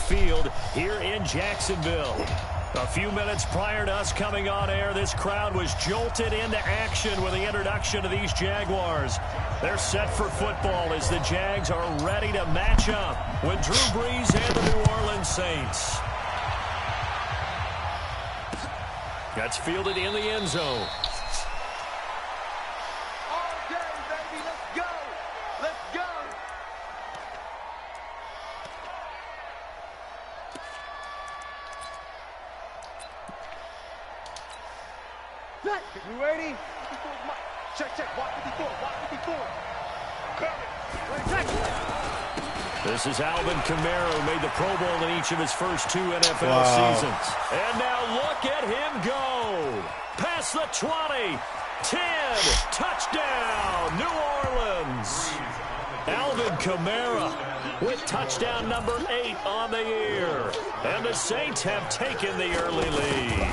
Field here in Jacksonville. A few minutes prior to us coming on air, this crowd was jolted into action with the introduction of these Jaguars. They're set for football as the Jags are ready to match up with Drew Brees and the New Orleans Saints. That's fielded in the end zone. You ready? Check, check. Watch 54. Watch 54. This is Alvin Kamara, who made the Pro Bowl in each of his first 2 NFL seasons. And now look at him go. Past the 20. 10. Touchdown, New Orleans. Alvin Kamara with touchdown number 8 on the year. And the Saints have taken the early lead.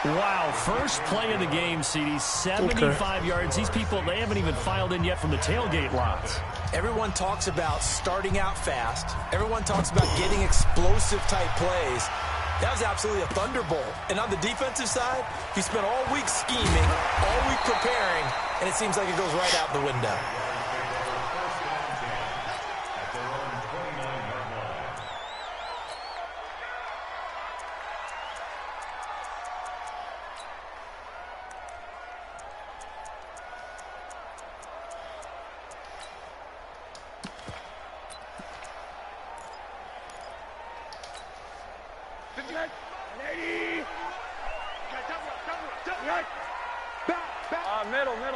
Wow, first play of the game, CD, 75 yards. These people, they haven't even filed in yet from the tailgate lots. Everyone talks about starting out fast. Everyone talks about getting explosive-type plays. That was absolutely a thunderbolt. And on the defensive side, he spent all week scheming, all week preparing, and it seems like it goes right out the window.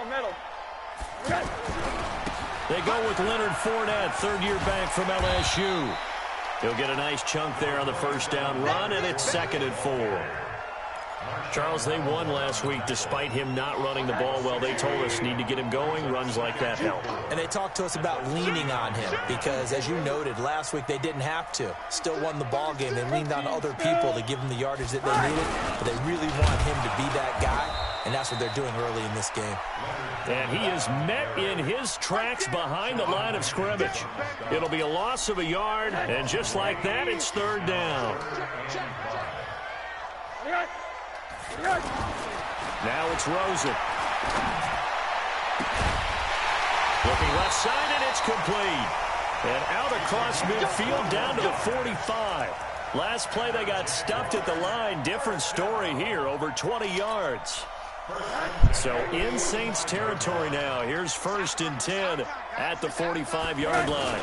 Middle. They go with Leonard Fournette, third-year back from LSU. He'll get a nice chunk there on the first down run, and it's 2nd and 4. Charles, they won last week despite him not running the ball well. They told us need to get him going. Runs like that help. And they talked to us about leaning on him because, as you noted, last week they didn't have to. Still won the ball game. They leaned on other people to give them the yardage that they needed, but they really want him to be that guy, and that's what they're doing early in this game. And he is met in his tracks behind the line of scrimmage. It'll be a loss of a yard, and just like that, it's 3rd down. Now it's Rosen. Looking left side, and it's complete. And out across midfield down to the 45. Last play, they got stuffed at the line. Different story here, over 20 yards. So in Saints territory now. Here's 1st and 10 at the 45-yard line.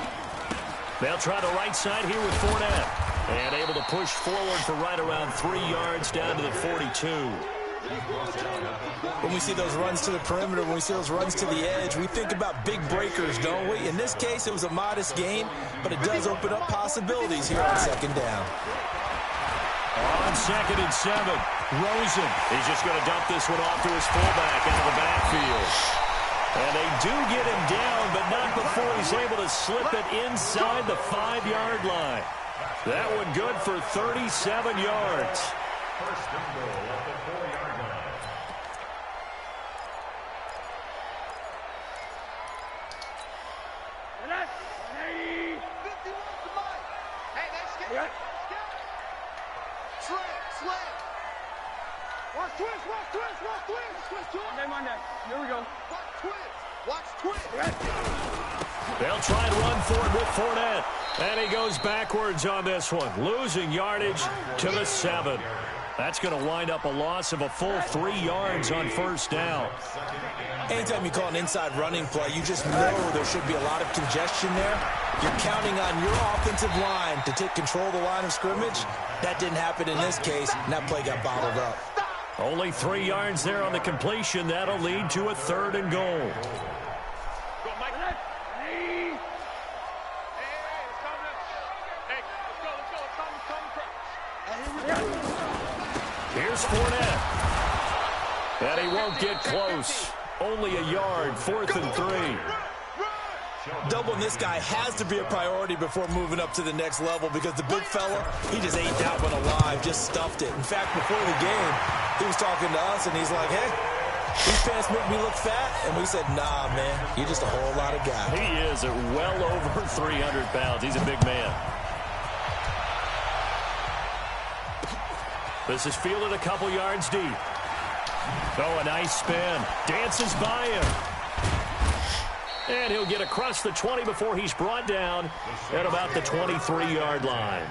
They'll try the right side here with Fournette. And able to push forward for right around 3 yards down to the 42. When we see those runs to the perimeter, when we see those runs to the edge, we think about big breakers, don't we? In this case, it was a modest gain, but it does open up possibilities here on 2nd down. On 2nd and 7, Rosen. He's just going to dump this one off to his fullback out of the backfield. And they do get him down, but not before he's able to slip it inside the 5-yard line. That one good for 37 yards. First and goal at the 4-yard line. Here we go. Watch twist. They'll try and run for it with Fournette. And he goes backwards on this one, losing yardage to the 7. That's going to wind up a loss of a full 3 yards on 1st down. Anytime you call an inside running play, you just know there should be a lot of congestion there. You're counting on your offensive line to take control of the line of scrimmage. That didn't happen in this case, and that play got bottled up. Only 3 yards there on the completion. That'll lead to a 3rd and goal. Here's Fournette. And he won't get close. Only a yard, 4th and 3. Doubling this guy has to be a priority before moving up to the next level because the big fella, he just ate that one alive, just stuffed it. In fact, before the game, he was talking to us, and he's like, hey, These pants make me look fat. And we said, nah, man, you're just a whole lot of guy. He is at well over 300 pounds. He's a big man. This is fielded a couple yards deep. Oh, a nice spin. Dances by him. And he'll get across the 20 before he's brought down at about the 23-yard line.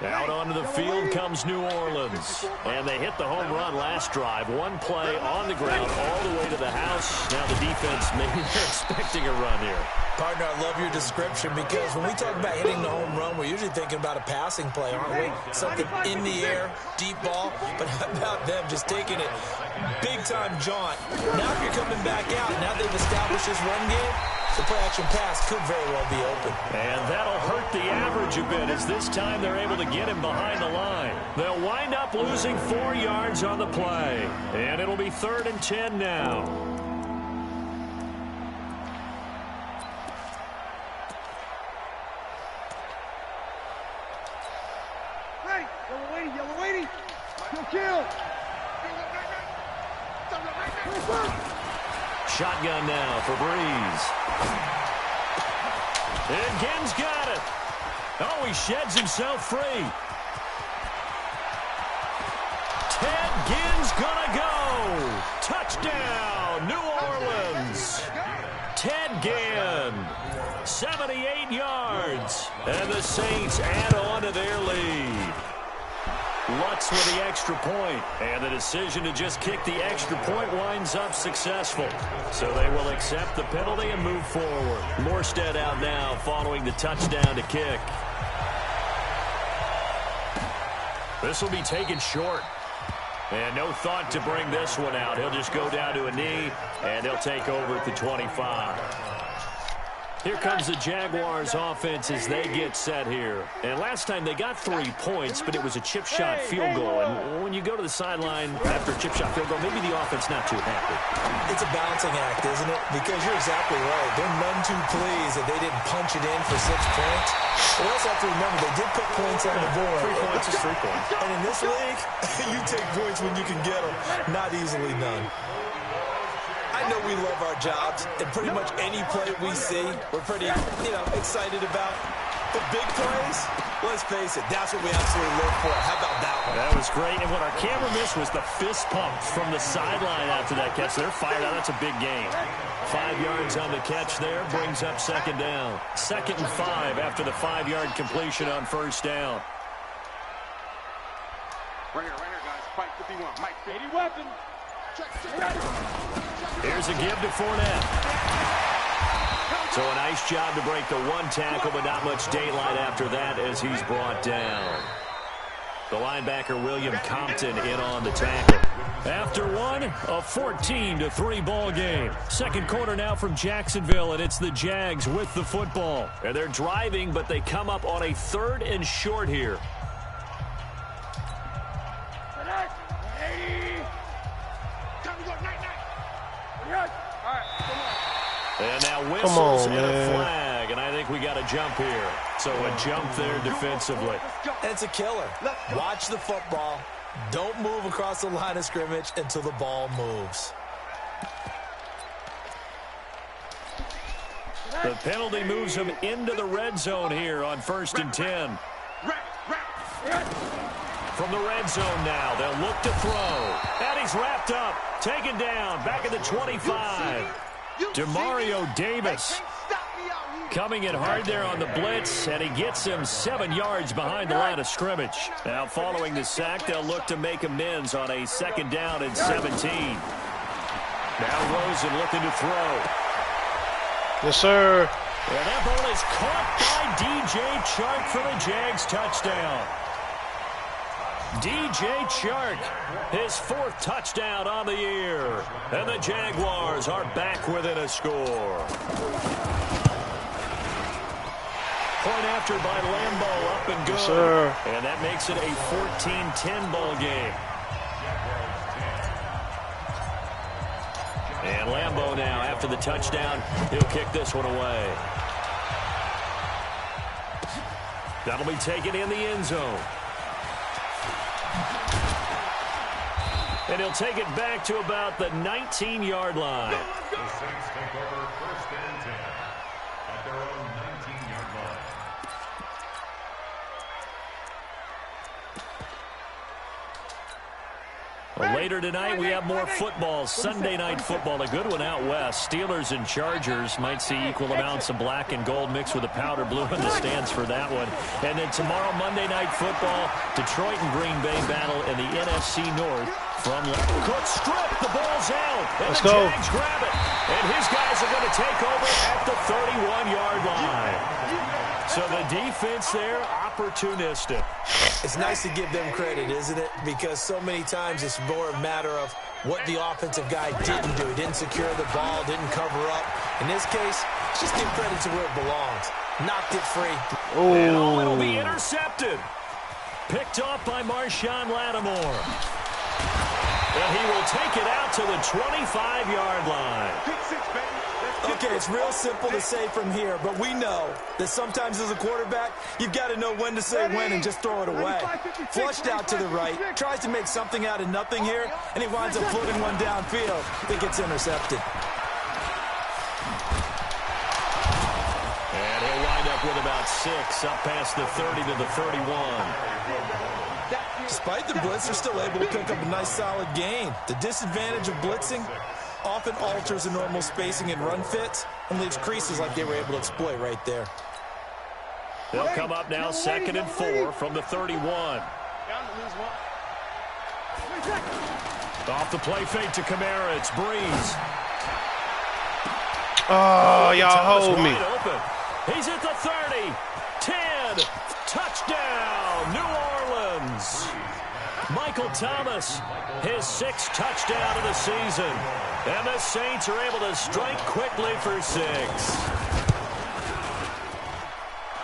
Out onto the field comes New Orleans. And they hit the home run last drive. One play on the ground all the way to the house. Now the defense maybe they're expecting a run here. Partner, I love your description because when we talk about hitting the home run, we're usually thinking about a passing play, aren't we? Something in the air, deep ball. But how about them just taking it big-time jaunt? Now if you're coming back out, now they've established this run game, the play-action pass could very well be open. And that'll hurt the average a bit as this time they're able to get him behind the line. They'll wind up losing 4 yards on the play. And it'll be 3rd and 10 now. Yellow 80. Kill. Shotgun now for Breeze. And Ginn's got it. Oh, he sheds himself free. Ted Ginn's gonna go. Touchdown, New Orleans. Ted Ginn, 78 yards. And the Saints add on to their lead. Lutz with the extra point, and the decision to just kick the extra point winds up successful. So they will accept the penalty and move forward. Morstead out now following the touchdown to kick. This will be taken short. And no thought to bring this one out. He'll just go down to a knee, and they'll take over at the 25. Here comes the Jaguars offense as they get set here. And last time they got 3 points, but it was a chip shot field goal. And when you go to the sideline after a chip shot field goal, maybe the offense not too happy. It's a balancing act, isn't it? Because you're exactly right. They're none too pleased that they didn't punch it in for 6 points. We also have to remember they did put points on the board. 3 points is 3 points. And in this league, you take points when you can get them. Not easily none. I know we love our jobs, and pretty much any play we see, we're pretty, excited about. But big plays, let's face it, that's what we absolutely live for. How about that one? That was great, and what our camera missed was the fist pump from the sideline after that catch. They're fired out. That's a big gain. 5 yards on the catch there, brings up 2nd down. 2nd and 5 after the 5-yard completion on 1st down. Right here, guys. Mike 51. Mike 80 weapon. Here's a give to Fournette. So a nice job to break the 1 tackle, but not much daylight after that as he's brought down. The linebacker, William Compton, in on the tackle. After one, a 14-3 ball game. Second quarter now from Jacksonville, and it's the Jags with the football. And they're driving, but they come up on a 3rd and short here. And now whistles and a flag, and I think we got a jump here. So a jump there defensively. And it's a killer. Watch the football. Don't move across the line of scrimmage until the ball moves. The penalty moves him into the red zone here on 1st and 10. From the red zone now, they'll look to throw. And he's wrapped up, taken down, back at the 25. Demario Davis coming in hard there on the blitz, and he gets him 7 yards behind the line of scrimmage. Now following the sack, they'll look to make amends on a 2nd down and 17. Now Rosen looking to throw. Yes, sir. And that ball is caught by DJ Chark for the Jags touchdown. DJ Chark, his 4th touchdown on the year. And the Jaguars are back within a score. Point after by Lambeau, up and good. Yes, sir. And that makes it a 14-10 ball game. And Lambeau now, after the touchdown, he'll kick this one away. That'll be taken in the end zone. And he'll take it back to about the 19-yard line. The Saints take over 1st and 10 at their own 19-yard line. Well, later tonight, we have more football. Sunday night football, a good one out west. Steelers and Chargers might see equal amounts of black and gold mixed with the powder blue in the stands for that one. And then tomorrow, Monday night football, Detroit and Green Bay battle in the NFC North. From Cook strip, the ball's out. And Let's the go. Jags grab it. And his guys are going to take over at the 31-yard line. So the defense there, opportunistic. It's nice to give them credit, isn't it? Because so many times it's more a matter of what the offensive guy didn't do. He didn't secure the ball, didn't cover up. In this case, just give credit to where it belongs. Knocked it free. And it'll be intercepted. Picked off by Marshawn Lattimore. And he will take it out to the 25-yard line. Okay, it's real simple to say from here, but we know that sometimes as a quarterback, you've got to know when to say when and just throw it away. Flushed out to the right, tries to make something out of nothing here, and he winds up floating one downfield that gets intercepted. And he'll wind up with about 6, up past the 30 to the 31. Despite the blitz, they're still able to pick up a nice solid gain. The disadvantage of blitzing often alters the normal spacing and run fits and leaves creases like they were able to exploit right there. They'll come up now 2nd and 4 from the 31. Off the play fake to Kamara, it's Breeze. Oh, y'all hold me. Open. He's at the 30, 10, touchdown, New Orleans. Michael Thomas, his 6th touchdown of the season. And the Saints are able to strike quickly for 6.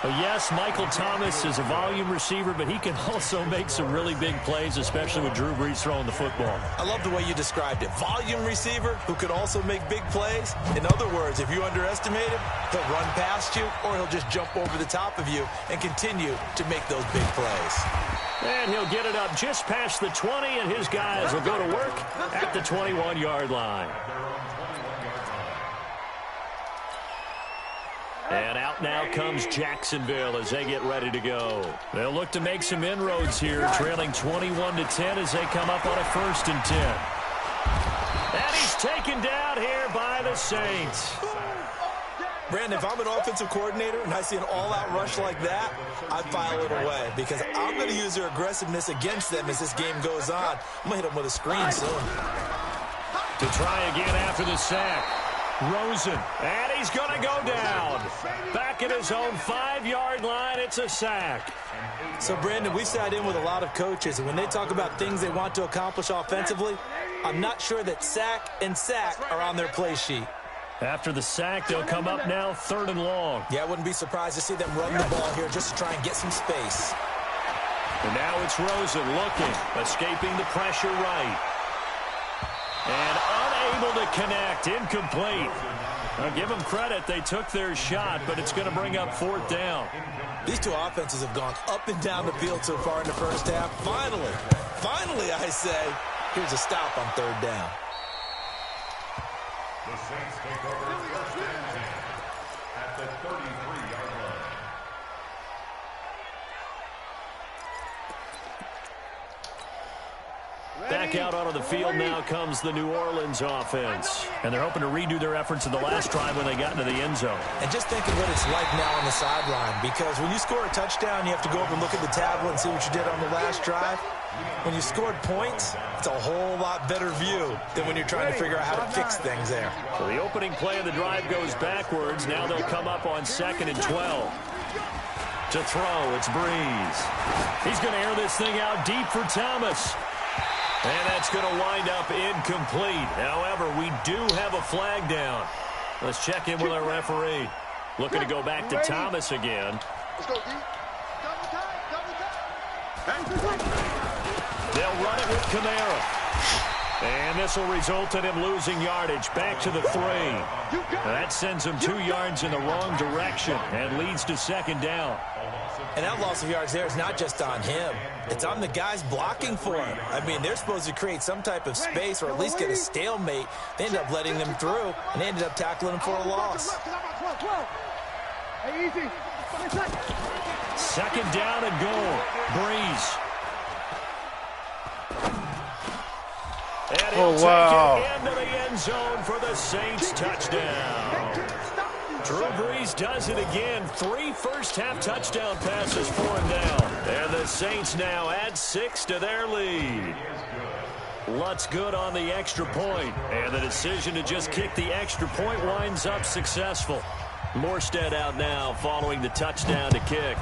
Well, yes, Michael Thomas is a volume receiver, but he can also make some really big plays, especially with Drew Brees throwing the football. I love the way you described it. Volume receiver who could also make big plays. In other words, if you underestimate him, he'll run past you or he'll just jump over the top of you and continue to make those big plays. And he'll get it up just past the 20, and his guys will go to work at the 21-yard line. And out now comes Jacksonville as they get ready to go. They'll look to make some inroads here, trailing 21-10 as they come up on a 1st and 10. And he's taken down here by the Saints. Brandon, if I'm an offensive coordinator and I see an all-out rush like that, I file it away because I'm going to use their aggressiveness against them as this game goes on. I'm going to hit them with a screen soon. To try again after the sack. Rosen, and he's going to go down. Back at his own 5-yard line, it's a sack. So, Brandon, we sat in with a lot of coaches, and when they talk about things they want to accomplish offensively, I'm not sure that sack and sack are on their play sheet. After the sack, they'll come up now 3rd and long. Yeah, I wouldn't be surprised to see them run the ball here just to try and get some space. And now it's Rosen looking, escaping the pressure right. And unable to connect, incomplete. I'll give them credit, they took their shot, but it's going to bring up 4th down. These two offenses have gone up and down the field so far in the first half. Finally, I say, here's a stop on 3rd down. The Saints take over 1st and 10 at the 33-yard line. Back out onto the field now comes the New Orleans offense. And they're hoping to redo their efforts in the last drive when they got into the end zone. And just think of what it's like now on the sideline, because when you score a touchdown, you have to go over and look at the tablet and see what you did on the last drive. When you scored points, it's a whole lot better view than when you're trying to figure out how to fix things there. So the opening play of the drive goes backwards. Now they'll come up on 2nd and 12. To throw, it's Breeze. He's going to air this thing out deep for Thomas. And that's going to wind up incomplete. However, we do have a flag down. Let's check in with our referee. Looking to go back to Thomas again. Let's go, D. Double time. They'll run it with Kamara. And this will result in him losing yardage back to the 3. That sends him 2 yards in the wrong direction and leads to 2nd down. A loss of And that loss of yards there is not just on him. It's on the guys blocking for him. I mean, they're supposed to create some type of space or at least get a stalemate. They ended up letting them through, and they ended up tackling him for a loss. Hey, easy. Second down and goal. Breeze. And he'll take it into the end zone for the Saints touchdown. Drew Brees does it again. 3 first-half touchdown passes for him down. And the Saints now add 6 to their lead. Lutz good on the extra point. And the decision to just kick the extra point winds up successful. Morstead out now following the touchdown to kick.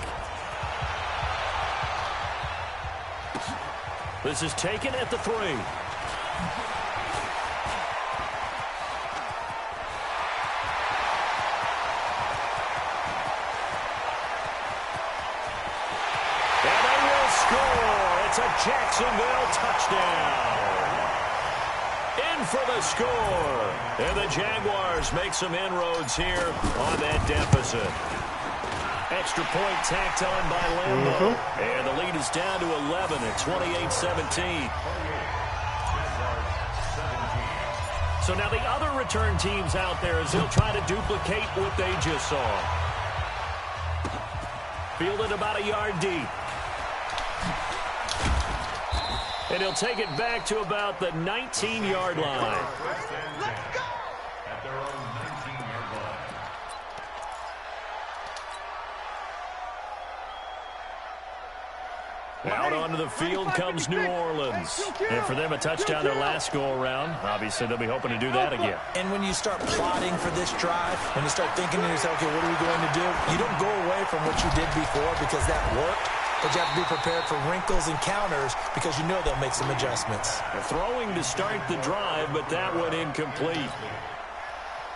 This is taken at the 3. It's a Jacksonville touchdown. In for the score. And the Jaguars make some inroads here on that deficit. Extra point tacked on by Lambeau. And the lead is down to 11 at 28-17. So now the other return teams out there as they'll try to duplicate what they just saw. Fielded about a yard deep. And he'll take it back to about the 19-yard line. At their own 19-yard line. Out onto the field comes New Orleans. And for them, a touchdown their last go-around. Obviously, they'll be hoping to do that again. And when you start plotting for this drive, when you start thinking to yourself, okay, what are we going to do? You don't go away from what you did before because that worked. But you have to be prepared for wrinkles and counters because you know they'll make some adjustments. Throwing to start the drive, but that one incomplete.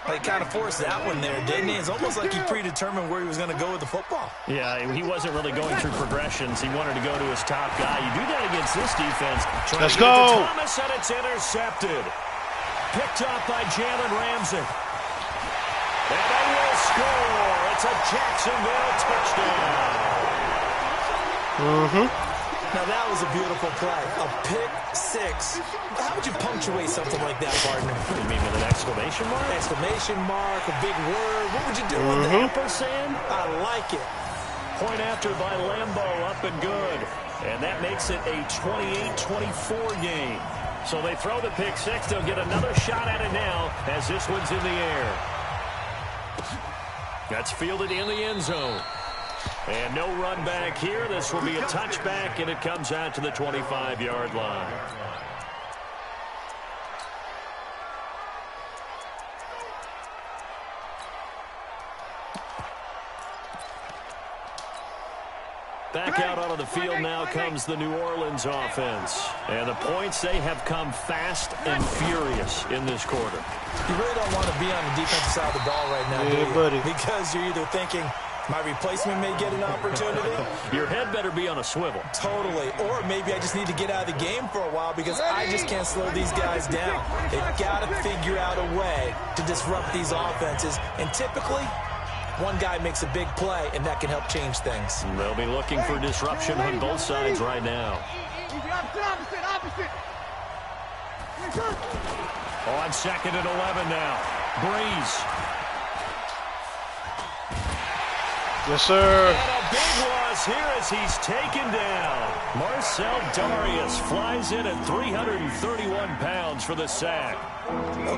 He kind of forced that one there, didn't he? It's almost like he predetermined where he was going to go with the football. Yeah, he wasn't really going through progressions. He wanted to go to his top guy. You do that against this defense. Let's go. Thomas, and it's intercepted. Picked up by Jalen Ramsey. And they will score. It's a Jacksonville touchdown. Now, that was a beautiful play. A pick six. How would you punctuate something like that, partner? You mean with an exclamation mark? Exclamation mark, a big word. What would you do with the ampersand? I like it. Point after by Lambeau, up and good. And that makes it a 28-24 game. So they throw the pick six. They'll get another shot at it now as this one's in the air. That's fielded in the end zone. And no run back here. This will be a touchback, and it comes out to the 25-yard line. Back out onto the field now comes the New Orleans offense. And the points, they have come fast and furious in this quarter. You really don't want to be on the defensive side of the ball right now, do you? Buddy. Because you're either thinking, my replacement may get an opportunity. Your head better be on a swivel. Totally. Or maybe I just need to get out of the game for a while because I just can't slow these guys down. They've got to figure out a way to disrupt these offenses. And typically, one guy makes a big play, and that can help change things. They'll be looking for disruption on both sides right now. Opposite. On 2nd and 11 now. Breeze. Yes, sir. And a big loss here as he's taken down. Marcel Darius flies in at 331 pounds for the sack.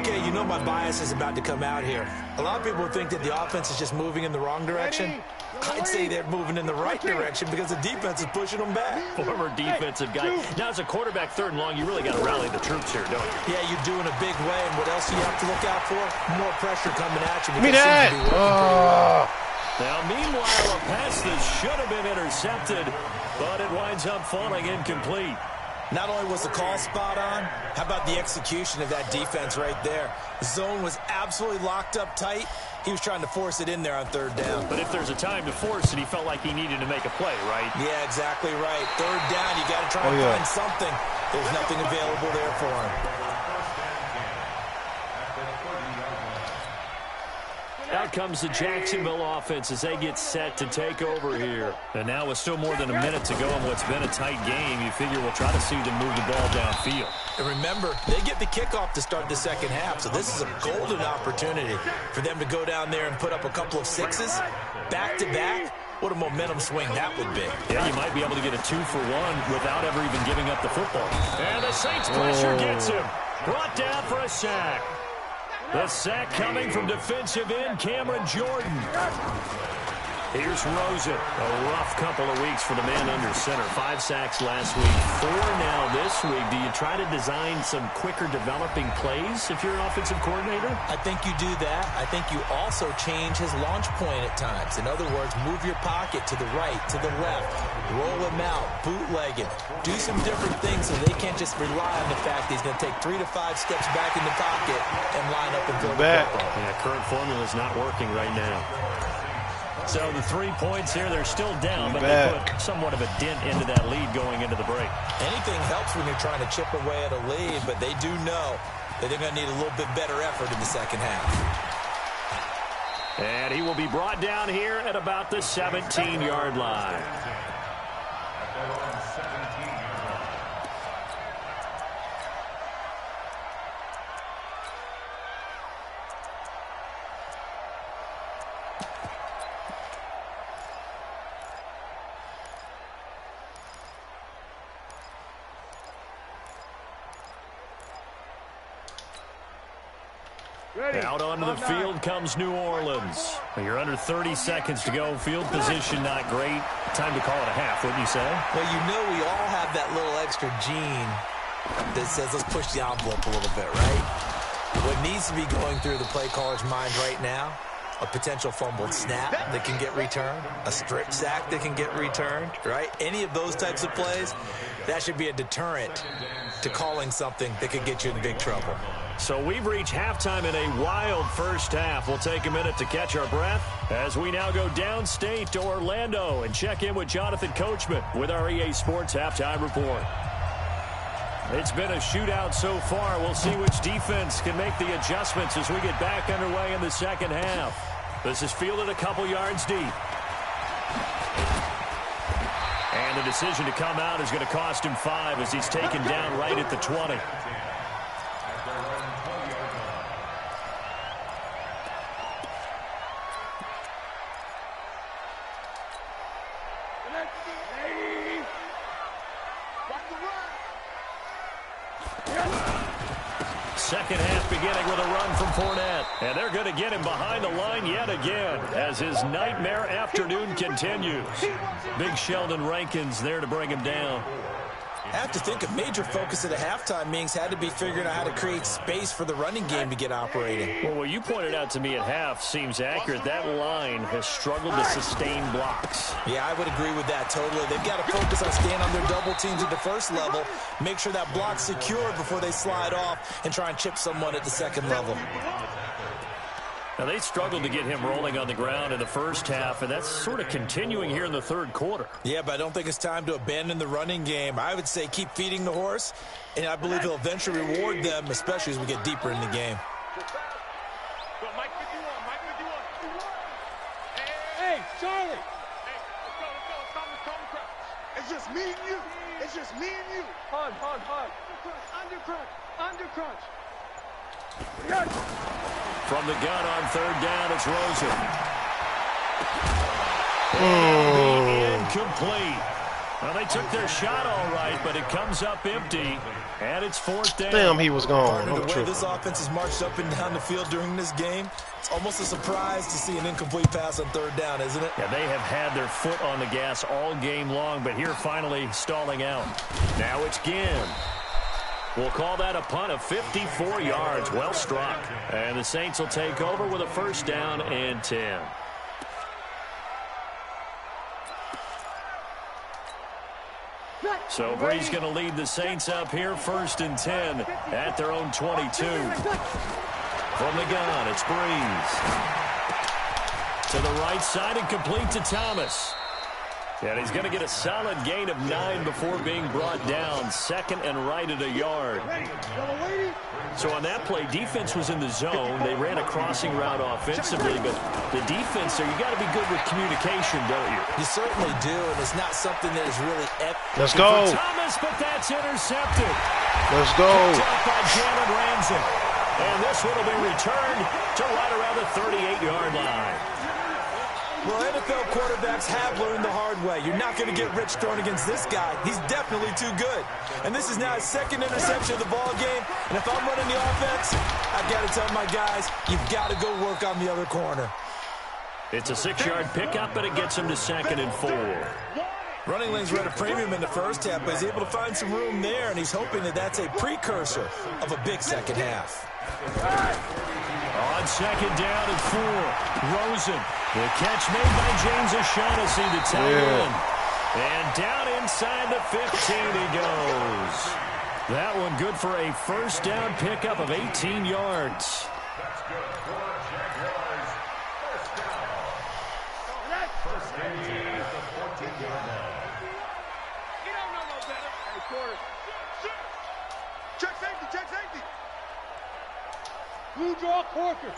Okay, you know my bias is about to come out here. A lot of people think that the offense is just moving in the wrong direction. I'd say they're moving in the right direction because the defense is pushing them back. Former defensive guy. Now, as a quarterback, 3rd and long, you really got to rally the troops here, don't you? Yeah, you're doing a big way, and what else do you have to look out for? More pressure coming at you. Give me that. Now, meanwhile, a pass that should have been intercepted, but it winds up falling incomplete. Not only was the call spot on, how about the execution of that defense right there? The zone was absolutely locked up tight. He was trying to force it in there on 3rd down. But if there's a time to force it, he felt like he needed to make a play, right? Yeah, exactly right. 3rd down, you got to try and find something. There's nothing available there for him. Out comes the Jacksonville offense as they get set to take over here. And now with still more than a minute to go in what's been a tight game, you figure we'll try to see them move the ball downfield. And remember, they get the kickoff to start the second half, so this is a golden opportunity for them to go down there and put up a couple of sixes back-to-back. What a momentum swing that would be. Yeah, you might be able to get a 2-for-1 without ever even giving up the football. And the Saints pressure gets him. Brought down for a sack. The sack coming from defensive end Cameron Jordan. Here's Rosen. A rough couple of weeks for the man under center. 5 sacks last week, 4 now this week. Do you try to design some quicker developing plays if you're an offensive coordinator? I think you do that. I think you also change his launch point at times. In other words, move your pocket to the right, to the left, roll him out, bootleg him. Do some different things so they can't just rely on the fact that he's going to take 3 to 5 steps back in the pocket and line up and throw the football. Yeah, current formula is not working right now. So the 3 points here, they're still down, but they put somewhat of a dent into that lead going into the break. Anything helps when you're trying to chip away at a lead, but they do know that they're going to need a little bit better effort in the second half. And he will be brought down here at about the 17-yard line. Out onto the field comes New Orleans. You're under 30 seconds to go. Field position not great. Time to call it a half, wouldn't you say? Well, you know we all have that little extra gene that says let's push the envelope a little bit, right? What needs to be going through the play caller's mind right now, a potential fumbled snap that can get returned, a strip sack that can get returned, right? Any of those types of plays, that should be a deterrent to calling something that could get you in big trouble. So we've reached halftime in a wild first half. We'll take a minute to catch our breath as we now go downstate to Orlando and check in with Jonathan Coachman with our EA Sports Halftime Report. It's been a shootout so far. We'll see which defense can make the adjustments as we get back underway in the second half. This is fielded a couple yards deep. And the decision to come out is going to cost him 5 as he's taken down right at the 20. Second half beginning with a run from Fournette. And they're going to get him behind the line yet again as his nightmare afternoon continues. Big Sheldon Rankins there to bring him down. I have to think a major focus at a halftime means had to be figuring out how to create space for the running game to get operating. Well, what you pointed out to me at half seems accurate. That line has struggled to sustain blocks. Yeah, I would agree with that totally. They've got to focus on staying on their double teams at the first level, make sure that block's secure before they slide off and try and chip someone at the second level. Now, they struggled to get him rolling on the ground in the first half, and that's sort of continuing here in the third quarter. Yeah, but I don't think it's time to abandon the running game. I would say keep feeding the horse, and I believe he'll eventually reward them, especially as we get deeper in the game. Hey, Charlie! Hey, let's go. It's just me and you. It's just me and you. Hug. Under crunch. From the gun on third down, it's Rosen. Incomplete. Well, they took their shot all right, but it comes up empty, and it's fourth down. Damn, he was gone. The way this offense has marched up and down the field during this game, it's almost a surprise to see an incomplete pass on third down, isn't it? Yeah, they have had their foot on the gas all game long, but here finally stalling out. Now it's Ginn. We'll call that a punt of 54 yards. Well struck. And the Saints will take over with a first down and 10. So Brees going to lead the Saints up here, first and 10 at their own 22. From the gun, it's Brees. To the right side and complete to Thomas. And he's going to get a solid gain of 9 before being brought down. Second and right at a yard. So on that play, defense was in the zone. They ran a crossing route offensively, but the defense there, you got to be good with communication, don't you? You certainly do, and it's not something that is really Let's go. Thomas, but that's intercepted. Let's go. Picked up by Jalen Ramsey. And this one will be returned to right around the 38-yard line. Well, NFL quarterbacks have learned the hard way. You're not going to get rich throwing against this guy. He's definitely too good. And this is now his second interception of the ball game. And if I'm running the offense, I've got to tell my guys, you've got to go work on the other corner. It's a 6-yard pickup, and it gets him to 2nd and 4. Running lanes were at a premium in the first half, but he's able to find some room there, and he's hoping that that's a precursor of a big second half. On 2nd down and 4, Rosen. The catch made by James O'Shaughnessy, the tight end. And down inside the 15 he goes. That one good for a first down pickup of 18 yards. That's good for Jaguars. First down. First and 10 at the 14-yard line. You don't know no better. Hey, quarter. Check safety, check safety. Blue draw quarter.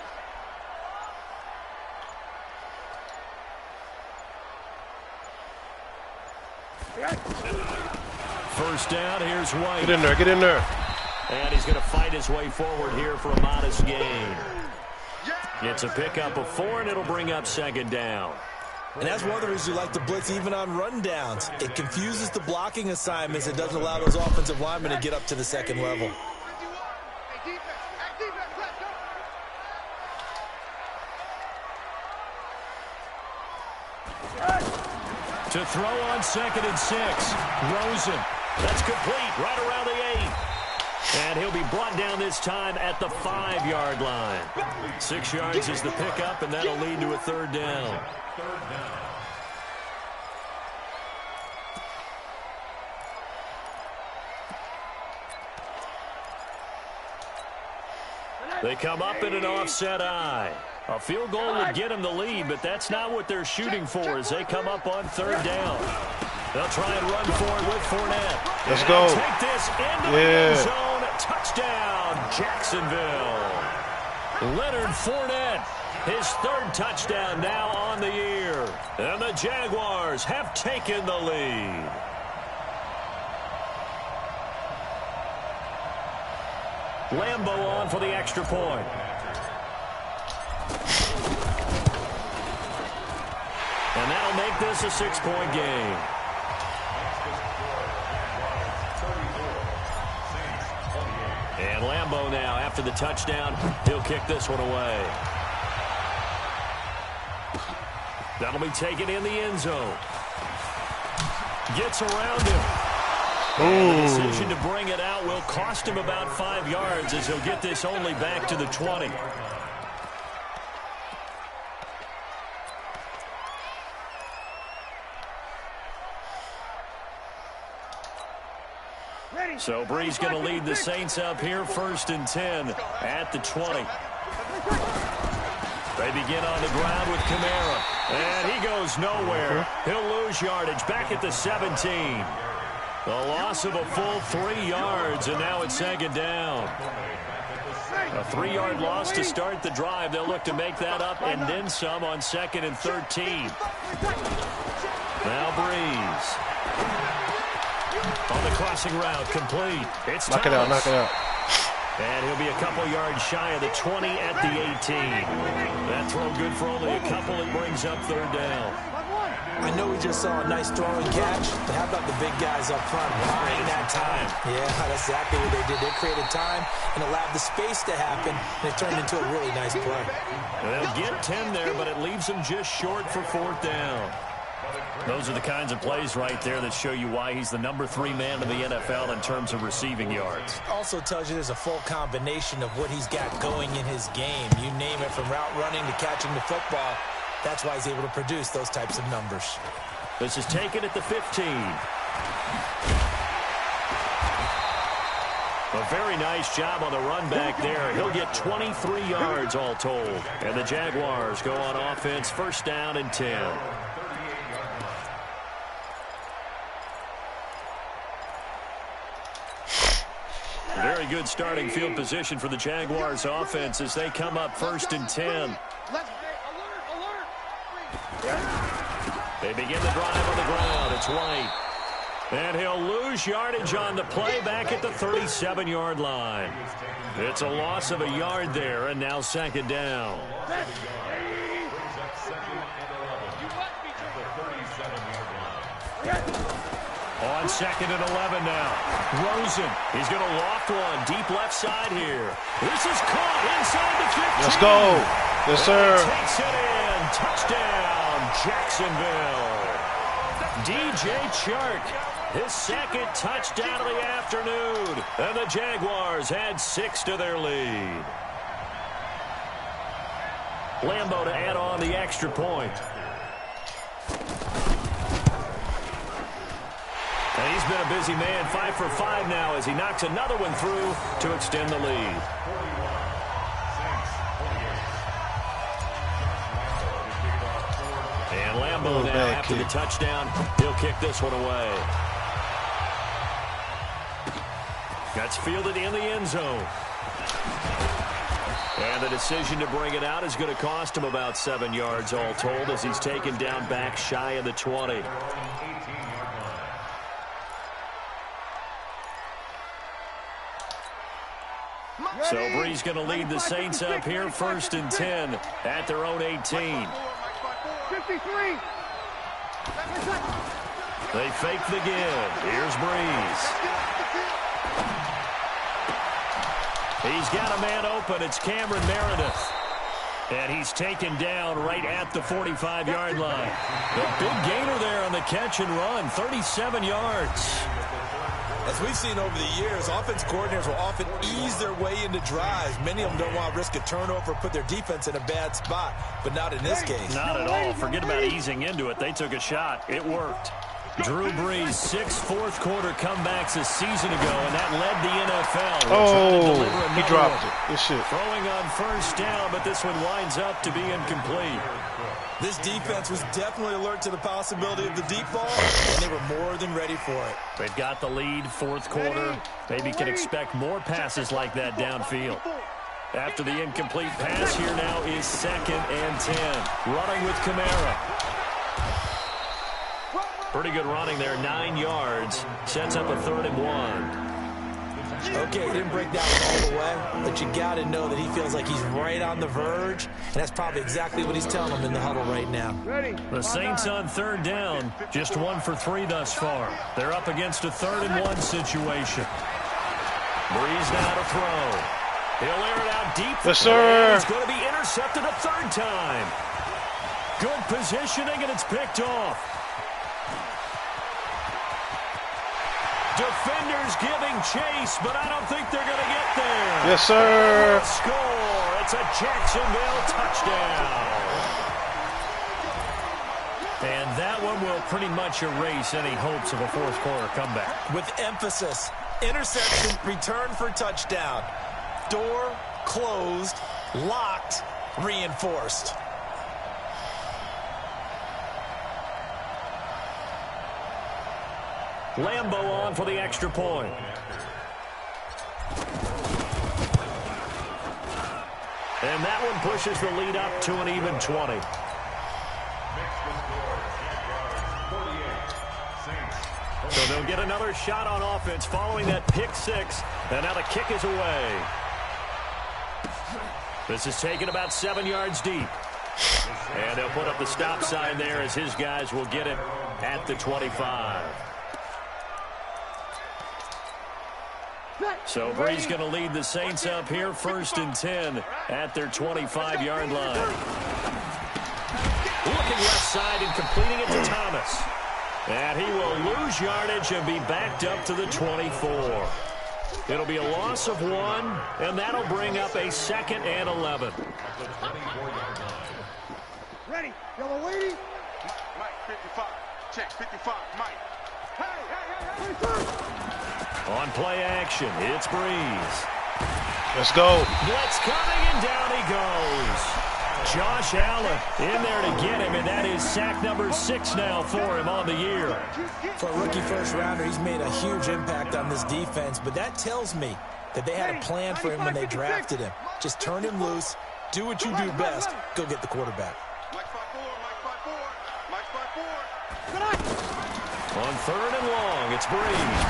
First down, here's White. Get in there, get in there. And he's going to fight his way forward here for a modest gain. It's a pickup of 4, and it'll bring up 2nd down. And that's one of the reasons you like to blitz even on rundowns. It confuses the blocking assignments. It doesn't allow those offensive linemen to get up to the second level. To throw on 2nd and 6, Rosen. That's complete right around the 8. And he'll be brought down this time at the 5-yard line. 6 yards is the pickup, and that'll lead to a 3rd down. They come up in an offset eye. A field goal would get them the lead, but that's not what they're shooting for as they come up on 3rd down. They'll try and run for it with Fournette. Let's go. Take this into the end zone. Touchdown, Jacksonville. Leonard Fournette, his 3rd touchdown now on the year. And the Jaguars have taken the lead. Lambeau on for the extra point. And that'll make this a 6-point game. And Lambeau now, after the touchdown, he'll kick this one away. That'll be taken in the end zone. Gets around him. And the decision to bring it out will cost him about 5 yards as he'll get this only back to the 20. So Brees going to lead the Saints up here, 1st and 10 at the 20. They begin on the ground with Kamara. And he goes nowhere. He'll lose yardage back at the 17. The loss of a full 3 yards, and now it's 2nd down. A 3-yard loss to start the drive. They'll look to make that up and then some on 2nd and 13. Now Brees. On the crossing route, complete. It's knock Thomas. It out, knock it out. And he'll be a couple yards shy of the 20 at the 18. That throw good for only a couple. It brings up 3rd down. I know we just saw a nice throwing catch, but how about the big guys up front? Creating that time. Yeah, that's exactly what they did. They created time and allowed the space to happen, and it turned into a really nice play. And they'll get 10 there, but it leaves them just short for 4th down. Those are the kinds of plays right there that show you why he's the number 3 man in the NFL in terms of receiving yards. Also tells you there's a full combination of what he's got going in his game. You name it, from route running to catching the football. That's why he's able to produce those types of numbers. This is taken at the 15. A very nice job on the run back there. He'll get 23 yards all told. And the Jaguars go on offense, 1st down and 10. Very good starting field position for the Jaguars offense as they come up 1st and 10. They begin the drive on the ground. It's White. And he'll lose yardage on the play back at the 37-yard line. It's a loss of a yard there, and now 2nd down. On 2nd and 11 now. Rosen, he's going to loft one deep left side here. This is caught inside the 15. Let's go. Yes, sir. Takes it in. Touchdown, Jacksonville. DJ Chark, his 2nd touchdown of the afternoon. And the Jaguars add 6 to their lead. Lambeau to add on the extra point. And he's been a busy man, 5 for 5 now as he knocks another one through to extend the lead. And Lambeau now after the touchdown, he'll kick this one away. That's fielded in the end zone. And the decision to bring it out is going to cost him about 7 yards all told as he's taken down back shy of the 20. So Brees going to lead the Saints up here 1st and 10 at their own 18. 53. They fake the give. Here's Brees. He's got a man open. It's Cameron Meredith. And he's taken down right at the 45-yard line. A big gainer there on the catch and run, 37 yards. As we've seen over the years, offense coordinators will often ease their way into drives. Many of them don't want to risk a turnover or put their defense in a bad spot, but not in this case. Not at all. Forget about easing into it. They took a shot. It worked. Drew Brees, 6 fourth-quarter comebacks a season ago, and that led the NFL. Oh, he dropped it. Good shit. Throwing on 1st down, but this one winds up to be incomplete. This defense was definitely alert to the possibility of the deep ball, and they were more than ready for it. They've got the lead, 4th quarter. Maybe can expect more passes like that downfield. After the incomplete pass, here now is 2nd and 10. Running with Kamara. Pretty good running there, 9 yards. Sets up a 3rd and 1. Okay, he didn't break that one all the way, but you got to know that he feels like he's right on the verge, and that's probably exactly what he's telling them in the huddle right now. The Saints on 3rd down, just 1 for 3 thus far. They're up against a 3rd and 1 situation. Brees now to throw. He'll air it out deep. Yes, sir. It's going to be intercepted a 3rd time. Good positioning, and it's picked off. Defenders giving chase, but I don't think they're going to get there. Yes, sir. Score. It's a Jacksonville touchdown. And that one will pretty much erase any hopes of a 4th-quarter comeback. With emphasis, interception, return for touchdown. Door closed, locked, reinforced. Lambeau on for the extra point. And that one pushes the lead up to an even 20. So they'll get another shot on offense following that pick 6. And now the kick is away. This is taken about 7 yards deep. And they'll put up the stop sign there as his guys will get it at the 25. So Brees going to lead the Saints up here 1st and 10 at their 25-yard line. Looking left side and completing it to Thomas. And he will lose yardage and be backed up to the 24. It'll be a loss of 1, and that'll bring up a 2nd and 11. Ready, yellow lady. Mike, 55. Check, 55, Mike. Hey. On play action, it's Brees. Let's go. Blitz coming, and down he goes. Josh Allen in there to get him, and that is sack number 6 now for him on the year. For a rookie first-rounder, he's made a huge impact on this defense, but that tells me that they had a plan for him when they drafted him. Just turn him loose, do what you do best, go get the quarterback. On 3rd and long, it's Breeze.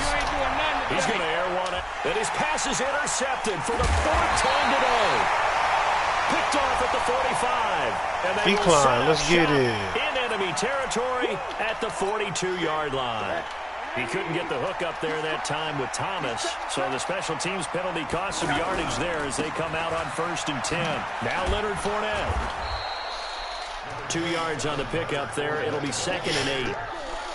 He's going to air one, and his pass is intercepted for the 4th time today. Picked off at the 45. And they Decline, let's get it. In enemy territory at the 42-yard line. He couldn't get the hook up there that time with Thomas, so the special teams penalty cost some yardage there as they come out on 1st and 10. Now Leonard Fournette. 2 yards on the pickup there. It'll be 2nd and 8.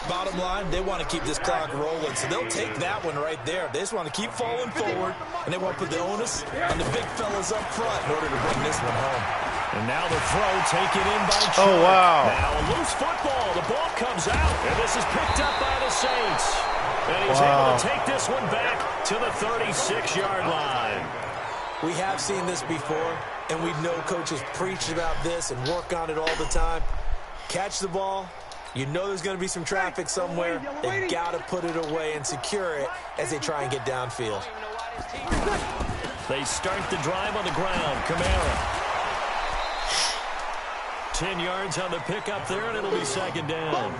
Bottom line, they want to keep this clock rolling, so they'll take that one right there. They just want to keep falling forward, and they want to put the onus on the big fellas up front in order to bring this one home. And now the throw taken in by Chubb. Oh, wow. Now a loose football. The ball comes out, and this is picked up by the Saints. And he's able to take this one back to the 36-yard line. We have seen this before, and we know coaches preach about this and work on it all the time. Catch the ball. You know there's going to be some traffic somewhere. They've got to put it away and secure it as they try and get downfield. They start the drive on the ground. Kamara. 10 yards on the pickup there, and it'll be 2nd down.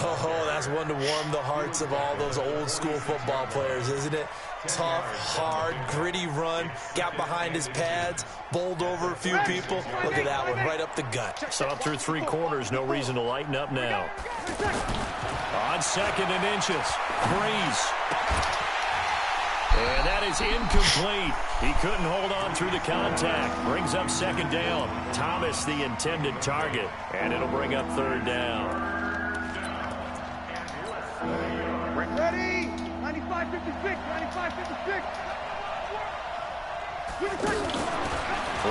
Oh, that's one to warm the hearts of all those old-school football players, isn't it? Tough, hard, gritty run, got behind his pads, bowled over a few people. Look at that one, right up the gut. So up through 3 quarters, no reason to lighten up now. On 2nd and inches, Breeze. And that is incomplete. He couldn't hold on through the contact. Brings up 2nd down. Thomas the intended target, and it'll bring up 3rd down. Ready? 95-56, 95-56.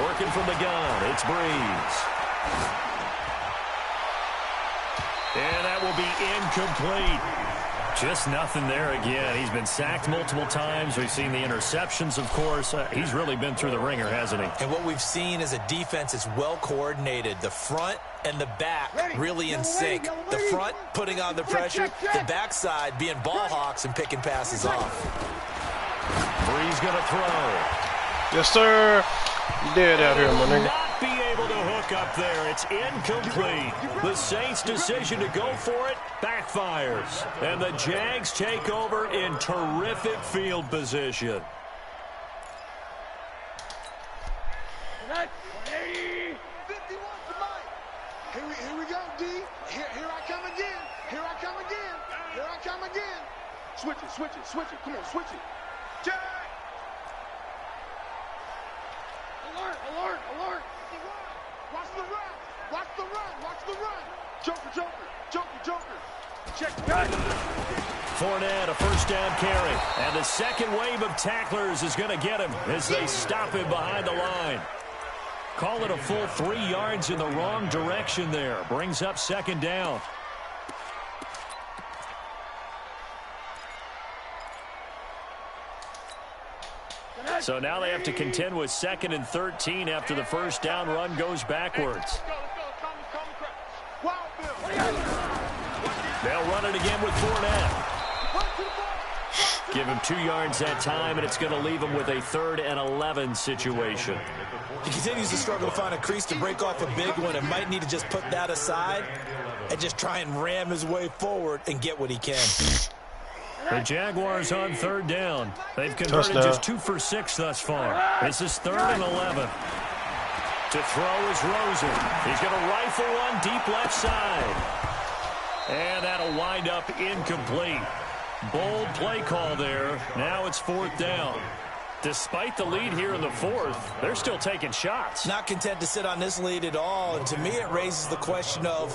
Working from the gun, it's Breeze. And that will be incomplete. Just nothing there again. He's been sacked multiple times. We've seen the interceptions, of course. He's really been through the ringer, hasn't he? And what we've seen is a defense that's well coordinated. The front and the back really in sync. The front putting on the pressure, the backside being ball hawks and picking passes off. Breeze going to throw. Yes, sir. You dead out here, my nigga. Not be able to hook up there. It's incomplete. The Saints' decision to go for it backfires. And the Jags take over in terrific field position. Here we go, D. Here I come again. Here I come again. Here I come again. Switch it, switch it, switch it. Come on, switch it. Jag! Alert, alert, alert. Watch the run. Watch the run. Watch the run. Joker, Joker, Joker, Joker. Check. Fournette, a 1st down carry. And the 2nd wave of tacklers is going to get him as they stop him behind the line. Call it a full 3 yards in the wrong direction there. Brings up 2nd down. So now they have to contend with 2nd and 13 after the 1st down run goes backwards. They'll run it again with Fournette. Give him 2 yards that time, and it's going to leave him with a 3rd and 11 situation. He continues to struggle to find a crease to break off a big one and might need to just put that aside and just try and ram his way forward and get what he can. The Jaguars on 3rd down. They've converted just 2 for 6 thus far. This is 3rd and 11. To throw is Rosen. He's going to rifle one deep left side. And that'll wind up incomplete. Bold play call there. Now it's 4th down. Despite the lead here in the 4th, they're still taking shots. Not content to sit on this lead at all. And to me, it raises the question of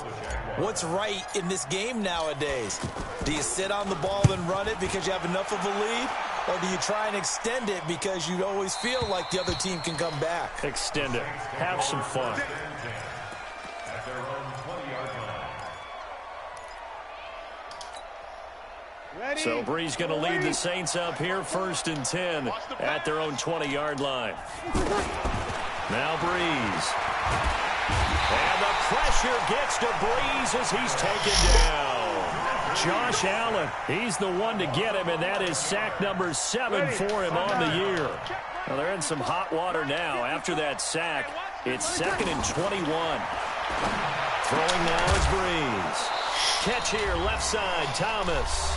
what's right in this game nowadays. Do you sit on the ball and run it because you have enough of a lead? Or do you try and extend it because you always feel like the other team can come back? Extend it. Have some fun. So Breeze going to lead the Saints up here 1st and 10 at their own 20-yard line. Now Breeze. And the pressure gets to Breeze as he's taken down. Josh Allen, he's the one to get him, and that is sack number 7 for him on the year. Well, they're in some hot water now. After that sack, it's 2nd and 21. Throwing now is Breeze. Catch here, left side, Thomas.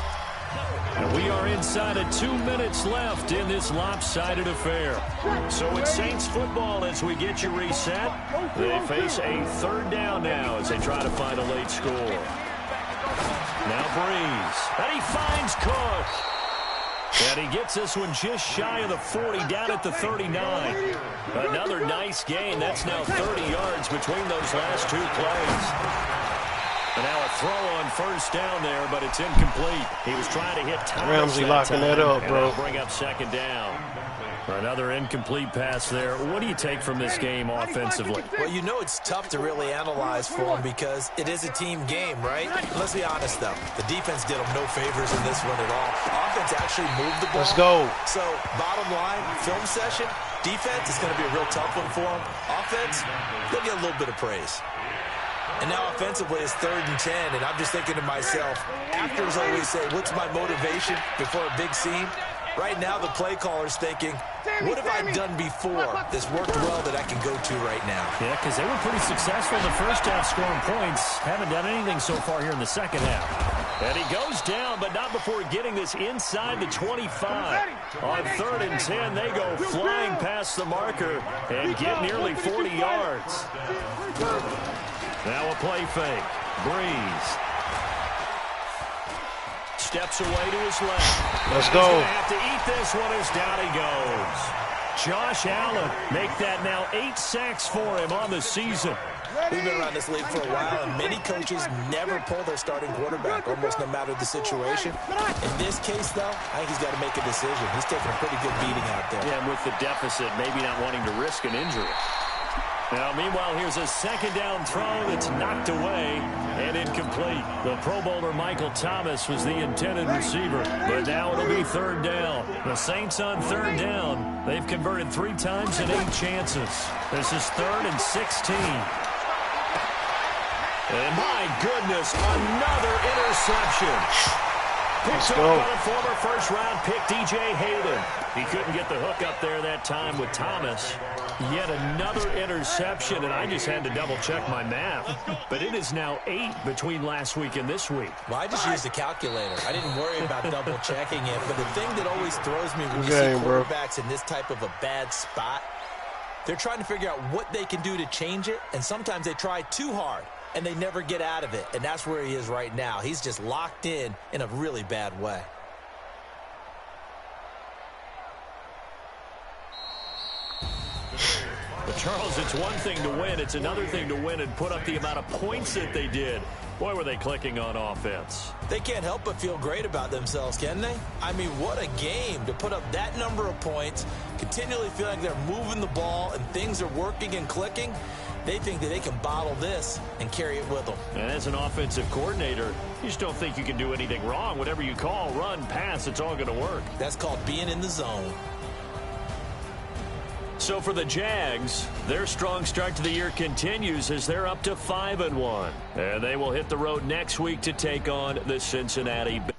And we are inside of 2 minutes left in this lopsided affair. So it's Saints football as we get you reset. They face a 3rd down now as they try to find a late score. Now Breeze. And he finds Cook. And he gets this one just shy of the 40, down at the 39. Another nice gain. That's now 30 yards between those last 2 plays. And now a throw on 1st down there, but it's incomplete. He was trying to hit Thomas. Ramsey locking that up, bro. Bring up 2nd down. Another incomplete pass there. What do you take from this game offensively? Well, you know it's tough to really analyze for them because it is a team game, right? Let's be honest, though. The defense did them no favors in this one at all. Offense actually moved the ball. Let's go. So, bottom line, film session, defense is going to be a real tough one for them. Offense, they'll get a little bit of praise. And now offensively it's 3rd and 10, and I'm just thinking to myself, actors always say, what's my motivation before a big scene? Right now the play caller's thinking, what have I done before that's worked well that I can go to right now? Yeah, because they were pretty successful in the first half scoring points. Haven't done anything so far here in the second half. And he goes down, but not before getting this inside the 25. On 3rd and 10, they go flying past the marker and get nearly 40 yards. Now a play fake. Breeze. Steps away to his left. Let's go. He's going to have to eat this one as down he goes. Josh Allen make that now 8 sacks for him on the season. We've been around this league for a while, and many coaches never pull their starting quarterback, almost no matter the situation. In this case, though, I think he's got to make a decision. He's taking a pretty good beating out there. Yeah, and with the deficit, maybe not wanting to risk an injury. Now, meanwhile, here's a 2nd down throw that's knocked away and incomplete. The Pro Bowler Michael Thomas was the intended receiver, but now it'll be 3rd down. The Saints on 3rd down. They've converted 3 times in 8 chances. This is 3rd and 16. And my goodness, another interception. Picked up by the former first-round pick, D.J. Hayden. He couldn't get the hook up there that time with Thomas. Yet another interception, and I just had to double-check my math. But it is now 8 between last week and this week. Well, I just used a calculator. I didn't worry about double-checking it. But the thing that always throws me when you see quarterbacks in this type of a bad spot, they're trying to figure out what they can do to change it, and sometimes they try too hard. And they never get out of it. And that's where he is right now. He's just locked in a really bad way. But Charles, it's one thing to win. It's another thing to win and put up the amount of points that they did. Boy, were they clicking on offense. They can't help but feel great about themselves, can they? I mean, what a game to put up that number of points, continually feel like they're moving the ball and things are working and clicking. They think that they can bottle this and carry it with them. And as an offensive coordinator, you just don't think you can do anything wrong. Whatever you call, run, pass, it's all going to work. That's called being in the zone. So for the Jags, their strong start to the year continues as they're up to 5-1. And they will hit the road next week to take on the Cincinnati Bengals.